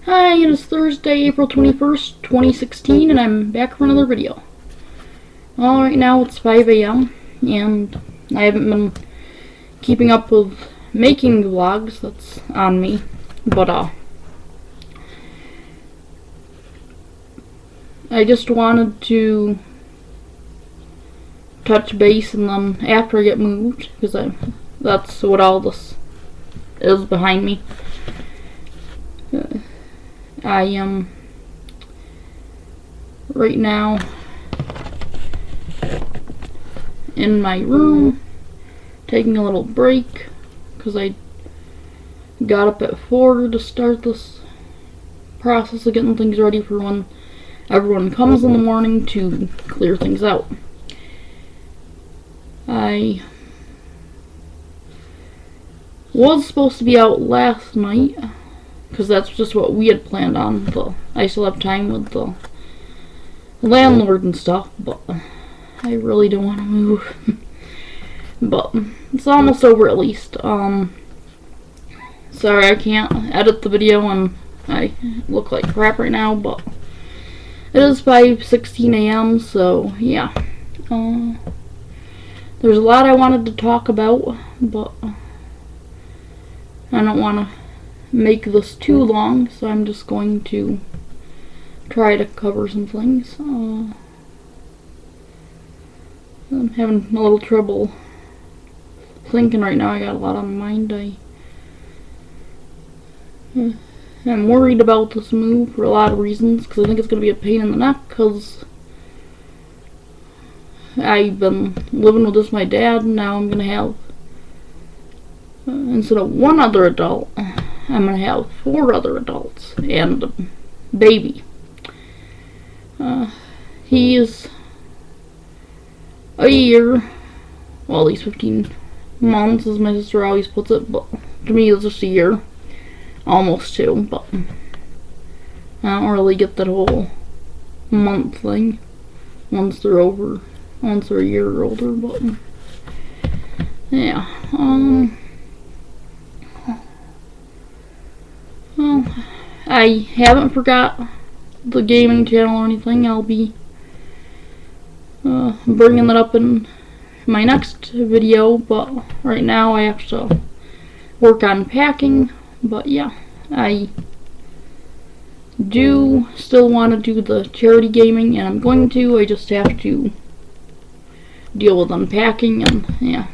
Hi, it is Thursday, April 21st, 2016, and I'm back for another video. Well, right now it's 5 a.m., and I haven't been keeping up with making vlogs. That's on me. But, I just wanted to touch base, and then after I get moved, because that's what all this is behind me. I am right now in my room taking a little break because I got up at 4 to start this process of getting things ready for when everyone comes in the morning to clear things out. I was supposed to be out last night because that's just what we had planned on. I still have time with the landlord and stuff, but I really don't want to move. But it's almost over at least. Sorry I can't edit the video and I look like crap right now, but it is 5:16 a.m. so yeah. There's a lot I wanted to talk about, but I don't want to make this too long, so I'm just going to try to cover some things. I'm having a little trouble thinking right now. I got a lot on my mind. I'm worried about this move for a lot of reasons, because I think it's going to be a pain in the neck, because I've been living with my dad, and now I'm going to have, instead of one other adult, I'm going to have 4 other adults and a baby. He's a year, well, he's 15 months, as my sister always puts it, but to me it's just a year. Almost 2, but I don't really get that whole month thing once they're a year older, but yeah. Well, I haven't forgot the gaming channel or anything. I'll be bringing that up in my next video, but right now I have to work on packing. But yeah, I do still want to do the charity gaming, and I'm going to. I just have to deal with unpacking, and yeah.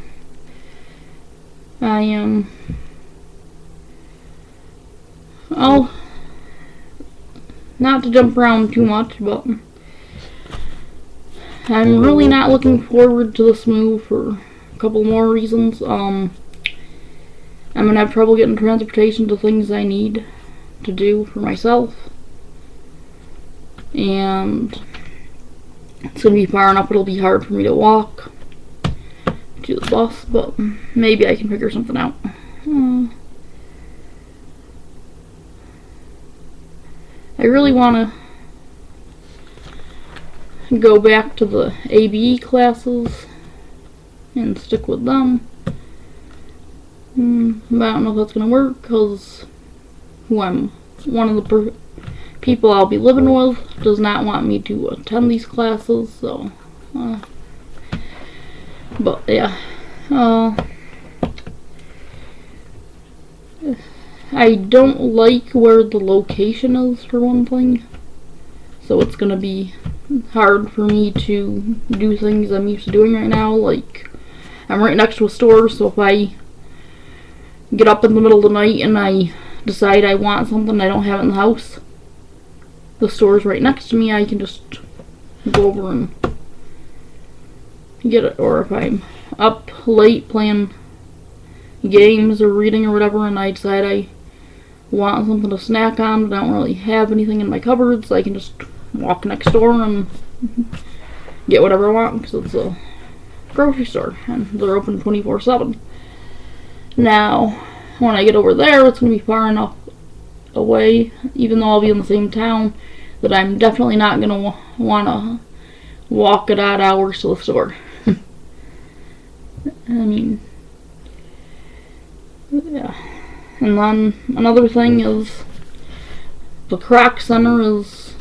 I am not to jump around too much, but I'm really not looking forward to this move for a couple more reasons. I'm going to have trouble getting transportation to things I need to do for myself, and it's going to be far enough it'll be hard for me to walk to the bus, but maybe I can figure something out. I really want to go back to the ABE classes and stick with them. But I don't know if that's going to work, because one of the people I'll be living with does not want me to attend these classes, so but yeah, I don't like where the location is, for one thing, so it's going to be hard for me to do things I'm used to doing right now. Like, I'm right next to a store, so if I get up in the middle of the night and I decide I want something I don't have it in the house, the store's right next to me, I can just go over and get it. Or if I'm up late playing games or reading or whatever, and I decide I want something to snack on, but I don't really have anything in my cupboards, I can just walk next door and get whatever I want, because it's a grocery store and they're open 24/7. Now, when I get over there, it's going to be far enough away, even though I'll be in the same town, that I'm definitely not going to want to walk at odd hours to the store. I mean, yeah. And then another thing is, the Croc Center is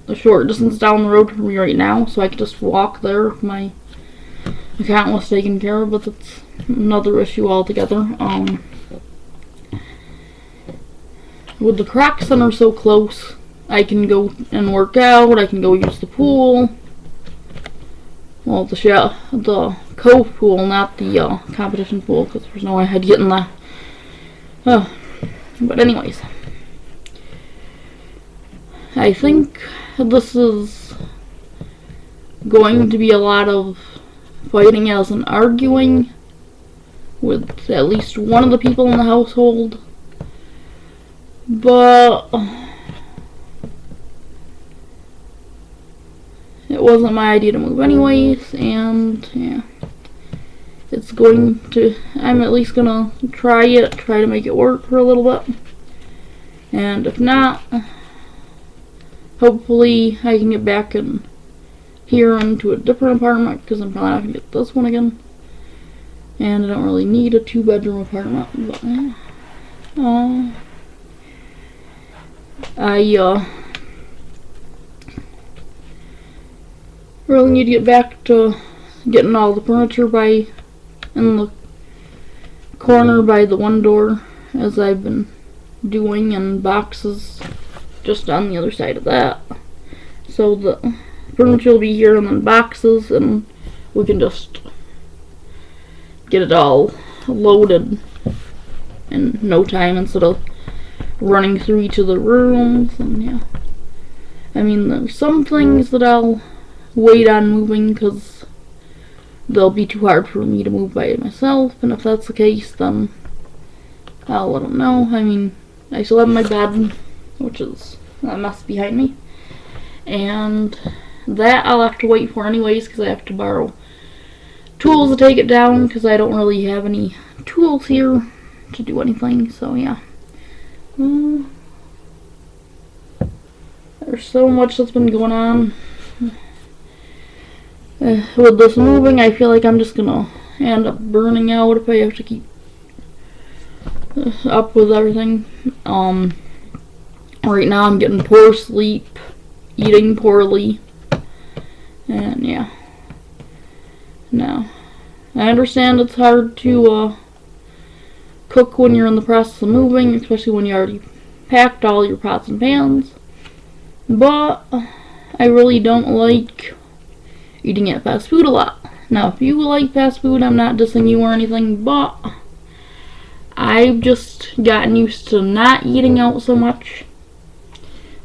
a short distance down the road from me right now, so I could just walk there if my account was taken care of, but that's another issue altogether. With the Croc Center so close, I can go and work out, I can go use the pool. Well, the Cove pool, not the competition pool, because there's no way I'd get in that. But anyways, I think this is going to be a lot of fighting as in arguing with at least one of the people in the household. But it wasn't my idea to move anyways, and yeah. It's going to, I'm at least gonna try to make it work for a little bit. And if not, hopefully I can get back in here into a different apartment, because I'm probably not gonna get this one again. And I don't really need a 2-bedroom apartment, but I really need to get back to getting all the furniture in the corner by the one door, as I've been doing, and boxes just on the other side of that. So the furniture will be here and then boxes, and we can just get it all loaded in no time instead of running through each of the rooms. And yeah, I mean, there's some things that I'll wait on moving because they'll be too hard for me to move by myself, and if that's the case, then I'll let them know. I mean, I still have my bed, which is a mess behind me, and that I'll have to wait for anyways, because I have to borrow tools to take it down, because I don't really have any tools here to do anything. So yeah, there's so much that's been going on. With this moving, I feel like I'm just gonna end up burning out if I have to keep up with everything. Right now I'm getting poor sleep, eating poorly, and yeah. Now, I understand it's hard to cook when you're in the process of moving, especially when you already packed all your pots and pans, but I really don't like eating at fast food a lot. Now, if you like fast food, I'm not dissing you or anything, but I've just gotten used to not eating out so much.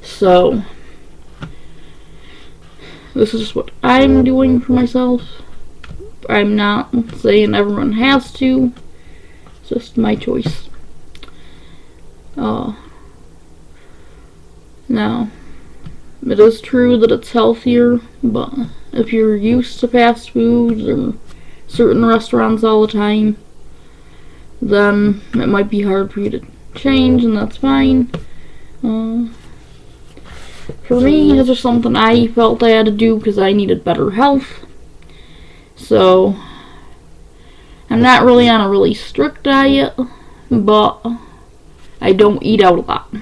So, this is just what I'm doing for myself. I'm not saying everyone has to. It's just my choice. Now, it is true that it's healthier, but if you're used to fast foods or certain restaurants all the time, then it might be hard for you to change, and that's fine. For me, it's just something I felt I had to do because I needed better health. So, I'm not really on a really strict diet, but I don't eat out a lot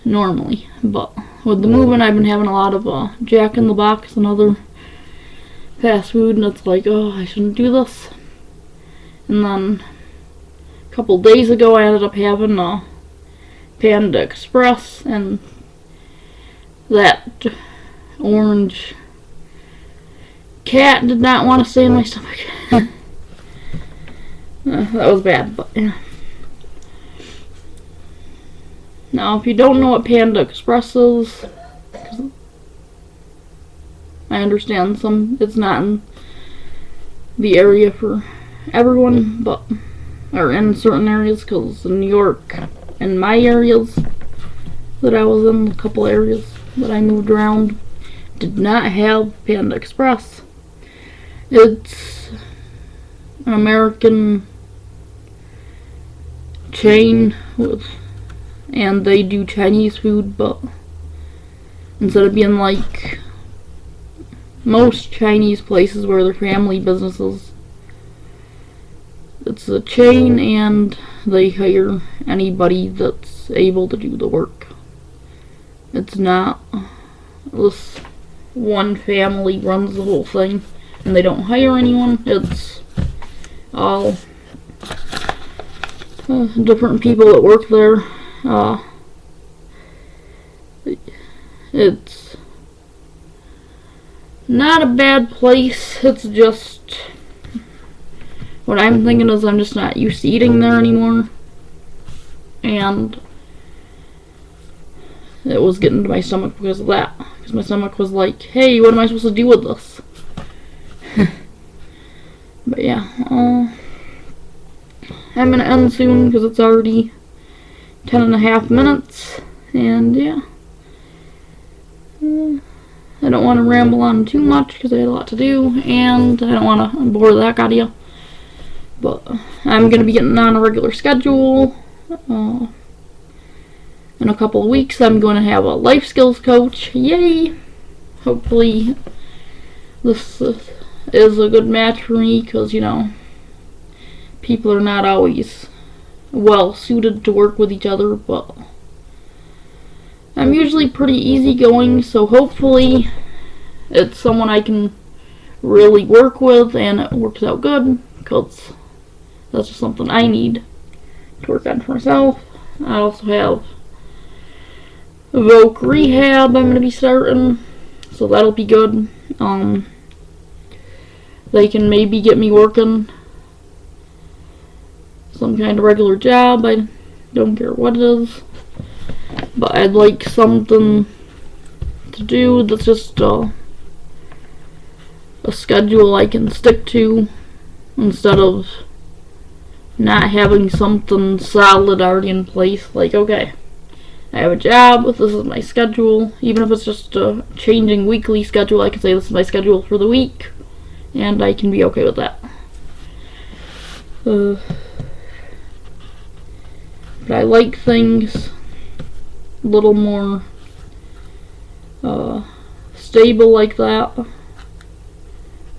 normally. But with the moving, I've been having a lot of Jack in the Box and other fast food, and it's like, oh, I shouldn't do this. And then a couple days ago, I ended up having Panda Express, and that orange cat did not want to stay in my stomach. That was bad, but yeah. Now, if you don't know what Panda Express is, I understand it's not in the area for everyone, but, or in certain areas, because in New York, in my areas that I was in, a couple areas that I moved around, did not have Panda Express. It's an American chain and they do Chinese food, but instead of being like most Chinese places where they're family businesses, it's a chain, and they hire anybody that's able to do the work. It's not this one family runs the whole thing and they don't hire anyone. It's all different people that work there. It's not a bad place. It's just, what I'm thinking is I'm just not used to eating there anymore. And it was getting to my stomach because of that. Because my stomach was like, hey, what am I supposed to do with this? But yeah, I'm going to end soon because it's already 10.5 minutes. And yeah. I don't want to ramble on too much because I had a lot to do, and I don't want to bore the heck out of you. But I'm going to be getting on a regular schedule. In a couple of weeks, I'm going to have a life skills coach. Yay! Hopefully, this is a good match for me because, you know, people are not always well suited to work with each other, but I'm usually pretty easygoing, so hopefully it's someone I can really work with and it works out good, because that's just something I need to work on for myself. I also have Voc Rehab I'm going to be starting, so that'll be good. They can maybe get me working some kind of regular job. I don't care what it is. But I'd like something to do that's just a schedule I can stick to, instead of not having something solid already in place. Like, okay, I have a job, this is my schedule. Even if it's just a changing weekly schedule, I can say this is my schedule for the week, and I can be okay with that. But I like things a little more stable like that,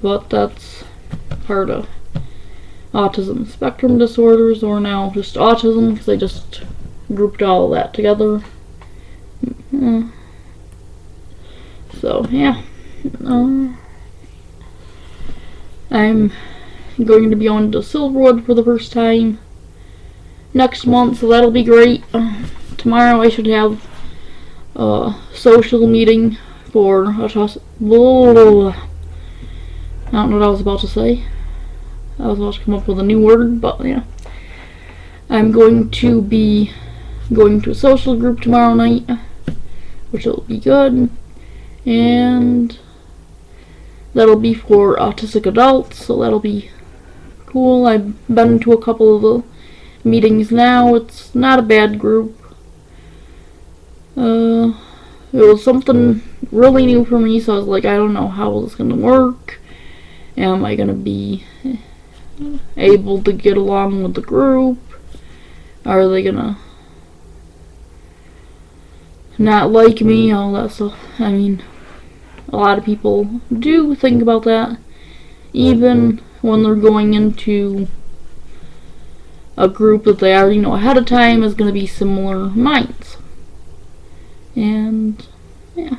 but that's part of autism spectrum disorders, or now just autism, because I just grouped all of that together. So yeah, I'm going to be going to Silverwood for the first time next month, so that'll be great. Tomorrow I should have a social meeting for I don't know what I was about to say. I was about to come up with a new word, but yeah. I'm going to be going to a social group tomorrow night, which will be good. And that'll be for autistic adults, so that'll be cool. I've been to a couple of the meetings now. It's not a bad group. It was something really new for me, so I was like, I don't know how this is going to work. Am I going to be able to get along with the group? Are they going to not like me? All that stuff. I mean, a lot of people do think about that, even when they're going into a group that they already know ahead of time is going to be similar minds. And yeah,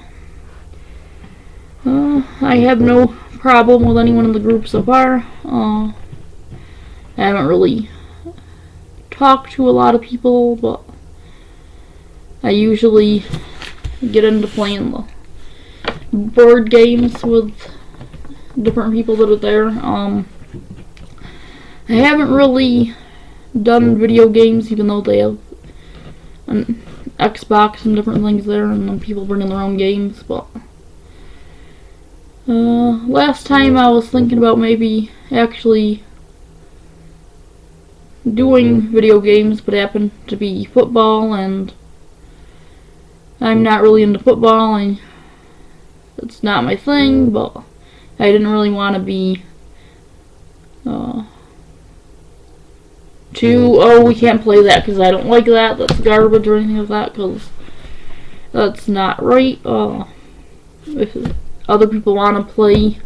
I have no problem with anyone in the group so far. I haven't really talked to a lot of people, but I usually get into playing the board games with different people that are there. I haven't really done video games, even though they have an Xbox and different things there, and then people bring in their own games. But last time I was thinking about maybe actually doing video games, but it happened to be football, and I'm not really into football, and it's not my thing. But I didn't really want to be we can't play that because I don't like that, that's garbage, or anything like that, because that's not right. If other people want to play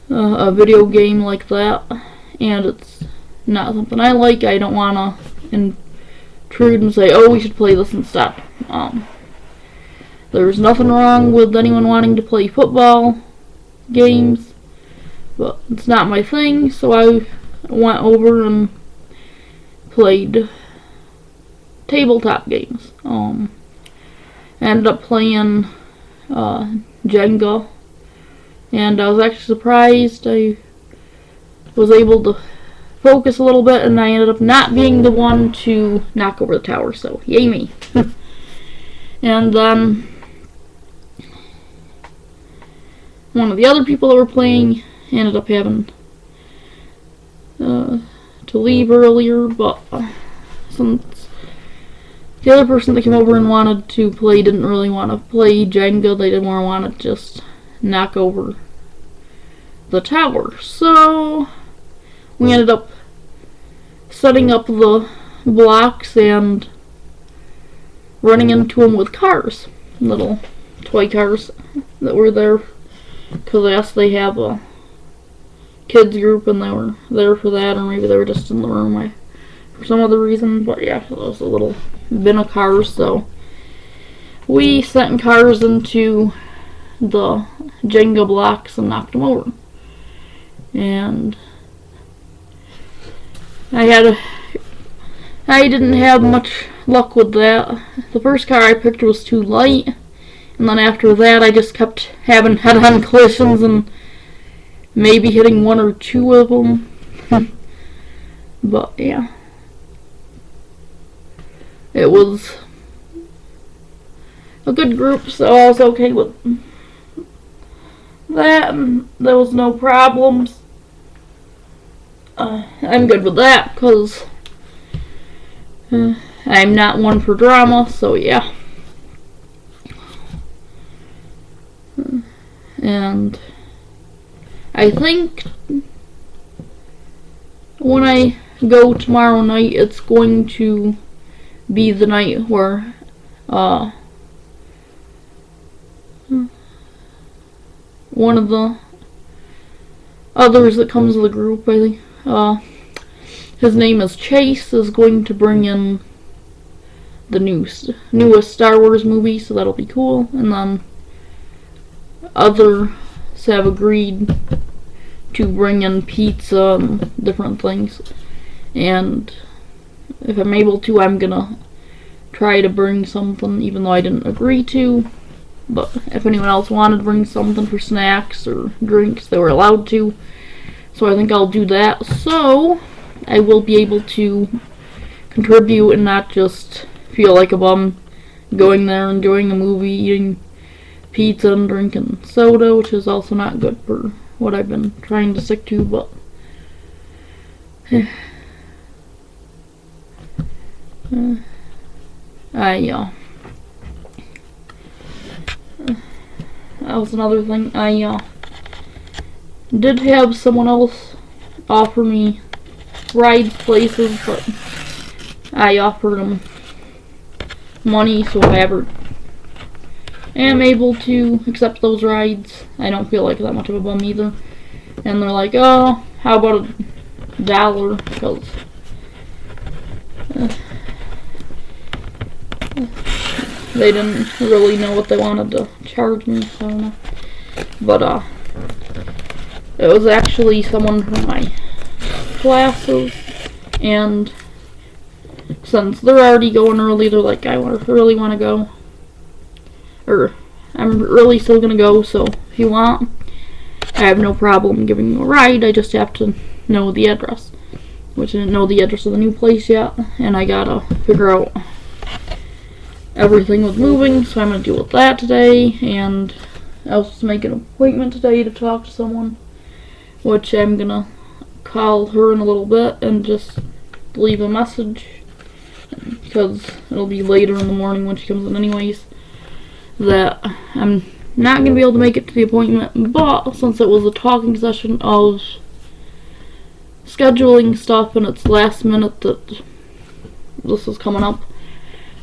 a video game like that, and it's not something I like, I don't want to intrude and say, oh, we should play this instead. There's nothing wrong with anyone wanting to play football games, but it's not my thing, so I went over and played tabletop games. I ended up playing Jenga, and I was actually surprised. I was able to focus a little bit, and I ended up not being the one to knock over the tower, so yay me. And then one of the other people that were playing ended up having to leave earlier, but since the other person that came over and wanted to play didn't really want to play Jenga, they didn't more want to just knock over the tower. So we ended up setting up the blocks and running into them with cars, little toy cars that were there, because I guess they have a kids group and they were there for that, or maybe they were just in the room for some other reason. But yeah, it was a little bin of cars, so we sent cars into the Jenga blocks and knocked them over. And I didn't have much luck with that. The first car I picked was too light, and then after that I just kept having head-on collisions and maybe hitting one or two of them. But yeah, it was a good group, so I was okay with that, and there was no problems. I'm good with that, because I'm not one for drama, so yeah. And I think when I go tomorrow night, it's going to be the night where one of the others that comes to the group, I think, his name is Chase, is going to bring in the newest Star Wars movie, so that'll be cool. And then others have agreed to bring in pizza and different things. And if I'm able to, I'm gonna try to bring something, even though I didn't agree to. But if anyone else wanted to bring something for snacks or drinks, they were allowed to. So I think I'll do that. So I will be able to contribute and not just feel like a bum going there, enjoying a movie, eating pizza and drinking soda, which is also not good for what I've been trying to stick to, but that was another thing. I did have someone else offer me ride places, but I offered them money, so if I ever am able to accept those rides, I don't feel like that much of a bum either. And they're like, oh, how about $1? Because they didn't really know what they wanted to charge me, so I don't know. But it was actually someone from my classes, and since they're already going early, they're like, I really want to go, or I'm really still gonna go, so if you want, I have no problem giving you a ride. I just have to know the address, which I didn't know the address of the new place yet, and I gotta figure out everything with moving, so I'm gonna deal with that today. And I was supposed to make an appointment today to talk to someone, which I'm gonna call her in a little bit and just leave a message, because it'll be later in the morning when she comes in anyways, that I'm not going to be able to make it to the appointment. But since it was a talking session of scheduling stuff and it's last minute that this is coming up,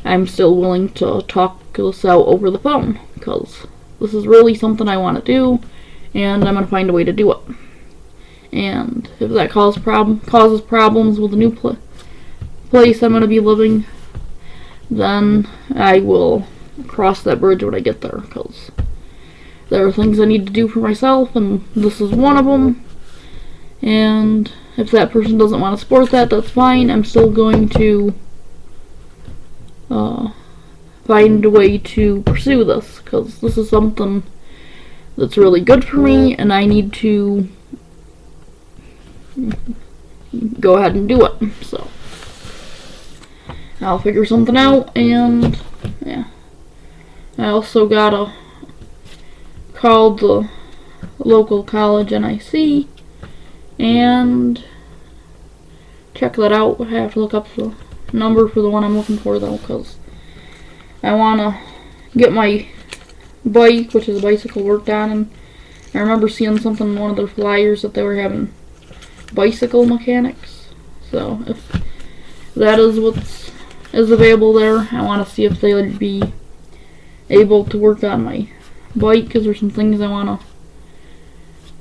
I'm still willing to talk this out over the phone, because this is really something I want to do, and I'm going to find a way to do it. and if that causes problems with the new place I'm going to be living, then I will cross that bridge when I get there, because there are things I need to do for myself, and this is one of them. And if that person doesn't want to support that, that's fine. I'm still going to find a way to pursue this, because this is something that's really good for me, and I need to go ahead and do it. So I'll figure something out, and yeah. I also gotta call the local college NIC and check that out. I have to look up the number for the one I'm looking for, though, because I want to get my bike, which is a bicycle, worked on. And I remember seeing something in one of their flyers that they were having bicycle mechanics. So if that is what is available there, I want to see if they would be able to work on my bike, because there's some things I want to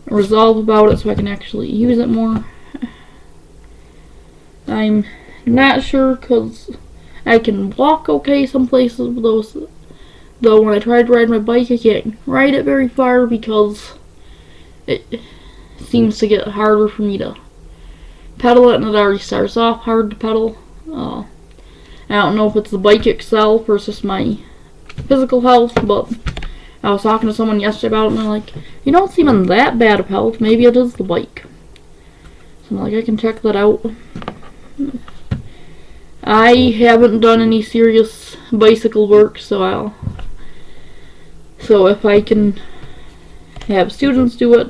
resolve about it so I can actually use it more. I'm not sure, because I can walk okay some places, though when I try to ride my bike I can't ride it very far, because it seems to get harder for me to pedal it, and it already starts off hard to pedal. I don't know if it's the bike itself versus my physical health, but I was talking to someone yesterday about it, and they're like, you don't seem in that bad of health, maybe it is the bike. So I'm like, I can check that out. I haven't done any serious bicycle work, so if I can have students do it,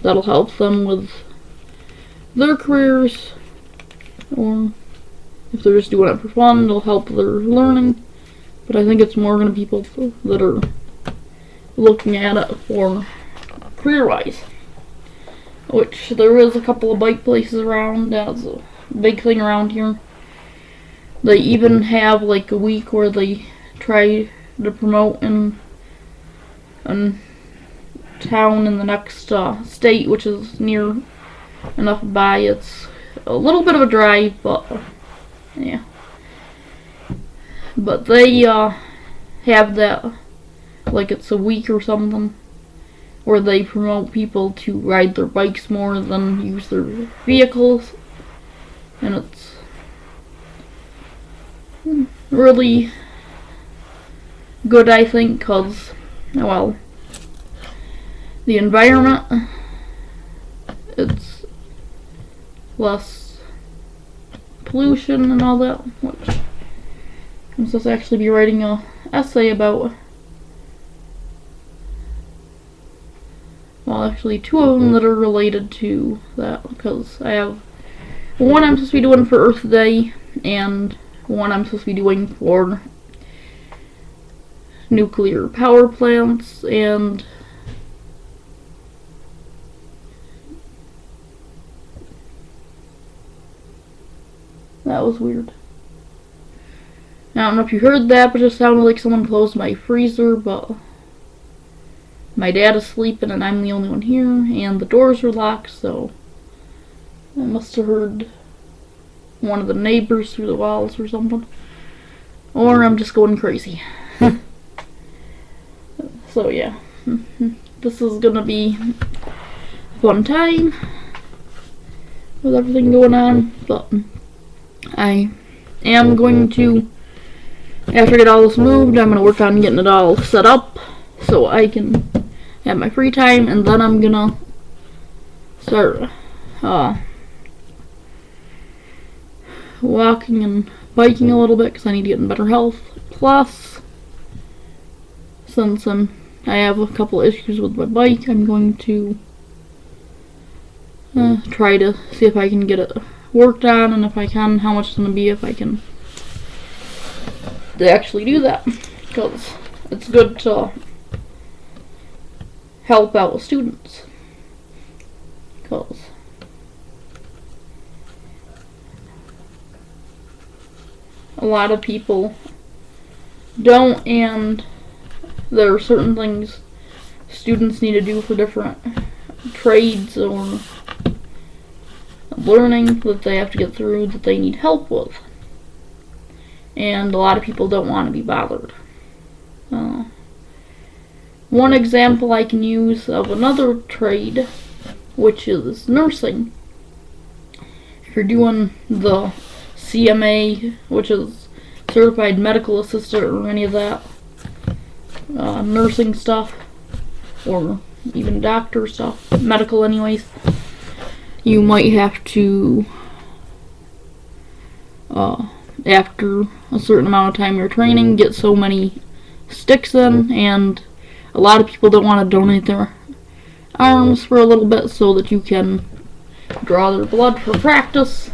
that'll help them with their careers, or if they're just doing it for fun, it'll help their learning. But I think it's more going to be people that are looking at it for career-wise, which there is a couple of bike places around. That's a big thing around here. They even have like a week where they try to promote in town in the next state, which is near enough by. It's a little bit of a drive, but yeah. But they have that, like it's a week or something, where they promote people to ride their bikes more than use their vehicles, and it's really good, I think, because, well, the environment, it's less pollution and all that, which I'm supposed to actually be writing a essay about. Well, actually two of them that are related to that, because I have one I'm supposed to be doing for Earth Day, and one I'm supposed to be doing for nuclear power plants, and that was weird. I don't know if you heard that, but it sounded like someone closed my freezer, but my dad is sleeping and I'm the only one here, and the doors are locked, so I must have heard one of the neighbors through the walls or something. Or I'm just going crazy. So yeah, this is gonna be a fun time with everything going on, but I am going to, after I get all this moved, I'm gonna work on getting it all set up so I can have my free time, and then I'm gonna start walking and biking a little bit, because I need to get in better health. Plus, since I have a couple issues with my bike, I'm going to try to see if I can get it worked on, and if I can, how much it's going to be if I can actually do that, because it's good to help out with students, because a lot of people don't, and there are certain things students need to do for different trades or learning that they have to get through that they need help with. And a lot of people don't want to be bothered. One example I can use of another trade, which is nursing. If you're doing the CMA, which is Certified Medical Assistant, or any of that nursing stuff, or even doctor stuff, medical anyways, you might have to, after a certain amount of time you're training, get so many sticks in, and a lot of people don't want to donate their arms for a little bit so that you can draw their blood for practice,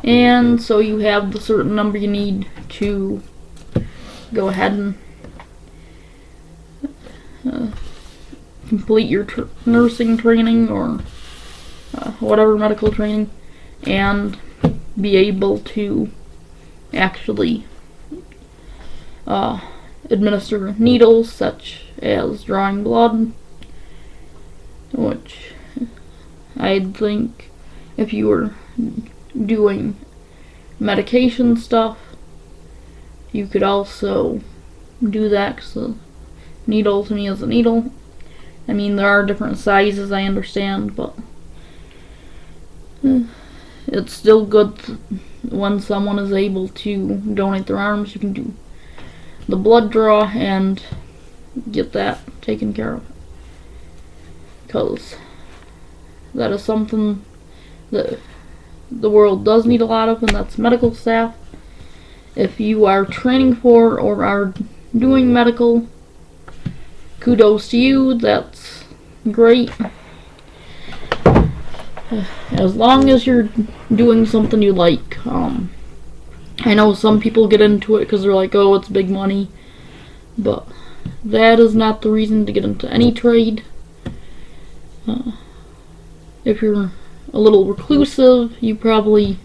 and so you have the certain number you need to go ahead and complete your nursing training or whatever medical training, and be able to actually administer needles such as drawing blood, which I'd think if you were doing medication stuff, you could also do that, because a needle to me is a needle. I mean, there are different sizes, I understand, but it's still good when someone is able to donate their arms. You can do the blood draw and get that taken care of, because that is something that the world does need a lot of, and that's medical staff. If you are training for or are doing medical, kudos to you, that's great. As long as you're doing something you like. I know some people get into it because they're like, oh, it's big money, but that is not the reason to get into any trade. If you're a little reclusive, you probably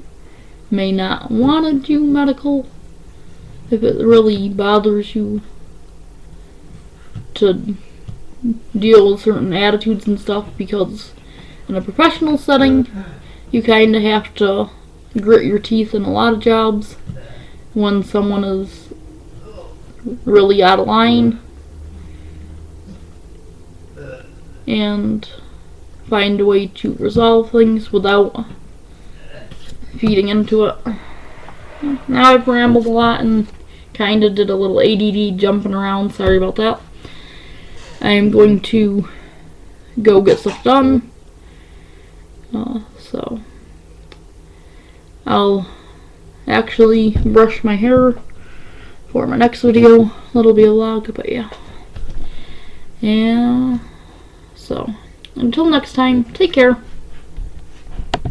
may not want to do medical if it really bothers you to deal with certain attitudes and stuff, because in a professional setting you kind of have to grit your teeth in a lot of jobs when someone is really out of line, and find a way to resolve things without feeding into it. Now I've rambled a lot and kind of did a little ADD jumping around, sorry about that. I am going to go get stuff done, so I'll actually brush my hair for my next video. That'll be a vlog, but yeah, so until next time, take care.